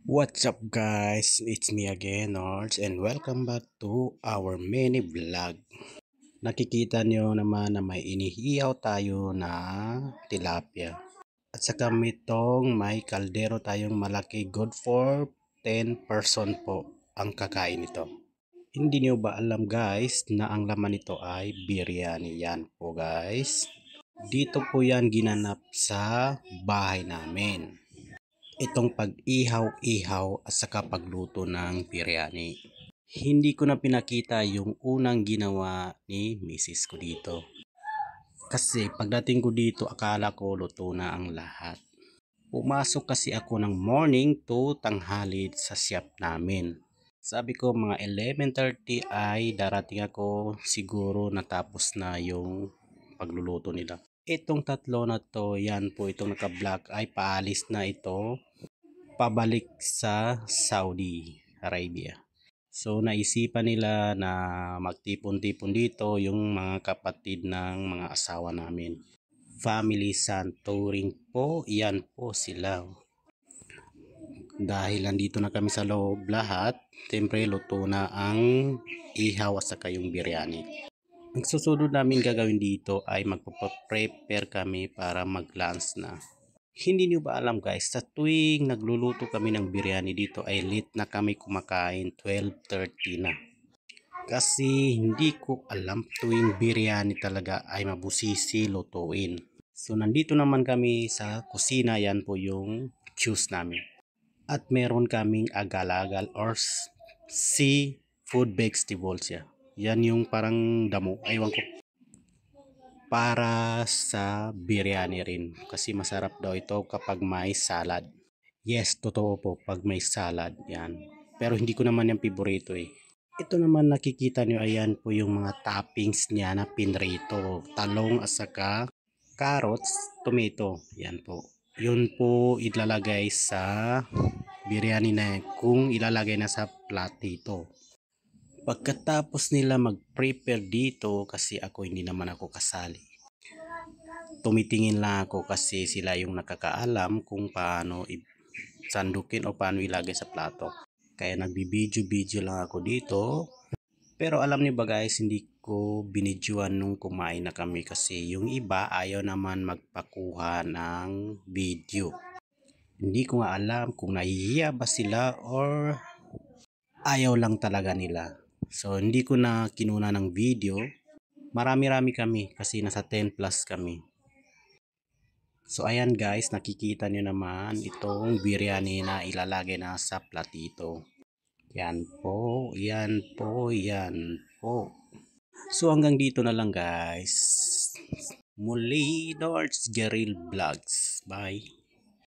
What's up guys? It's me again, Nords, and welcome back to our mini vlog. Nakikita nyo naman na may inihiyaw tayo na tilapia. At saka may kaldero tayong malaki, good for 10 person po ang kakain nito. Hindi nyo ba alam guys na ang laman nito ay biryani? Yan po guys. Dito po yan ginanap sa bahay namin. Itong pag-ihaw-ihaw at saka pagluto ng biryani. Hindi ko na pinakita yung unang ginawa ni Mrs. ko dito. Kasi pagdating ko dito akala ko luto na ang lahat. Pumasok kasi ako ng morning to tanghali sa shop namin. Sabi ko mga 11:30 ay darating ako, siguro natapos na yung pagluluto nila. Itong tatlo na to, yan po itong naka-black ay paalis na ito pabalik sa Saudi Arabia. So naisipan nila na magtipon-tipon dito yung mga kapatid ng mga asawa namin. Family Santoring po, yan po sila. Dahil nandito na kami sa loob lahat, siyempre luto na ang ihaw at saka yung biryani. Ang susunod namin gagawin dito ay magpaprepare kami para mag-lunch na. Hindi nyo ba alam guys, sa tuwing nagluluto kami ng biryani dito ay late na kami kumakain, 12:30 na. Kasi hindi ko alam tuwing biryani talaga ay mabusisi lutuin. So nandito naman kami sa kusina, yan po yung choose namin. At meron kaming agal-agal or seafood vegetables ya. Yan yung parang damo, aywan ko. Para sa biryani rin kasi masarap daw ito kapag may salad. Yes, totoo po pag may salad yan. Pero hindi ko naman yung favorito eh. Ito naman nakikita nyo, ayan po yung mga toppings niya na pinrito. Talong at saka carrots, tomato. Yan po. Yun po ilalagay sa biryani na kung ilalagay na sa platito. Pagkatapos nila mag-prepare dito, kasi ako hindi naman ako kasali. Tumitingin lang ako kasi sila yung nakakaalam kung paano sandukin o paano ilagay sa plato. Kaya nagbibideo lang ako dito. Pero alam niyo ba guys, hindi ko binidyoan nung kumain na kami kasi yung iba ayaw naman magpakuha ng video. Hindi ko nga alam kung nahihiya ba sila or ayaw lang talaga nila. So hindi ko na kinuna ng video. Marami-rami kami kasi nasa 10 plus kami. So ayan guys, nakikita nyo naman itong biryani na ilalagay na sa platito. Yan po, yan po, yan po. So hanggang dito na lang guys. Muli, Nords Guerrilla Vlogs. Bye.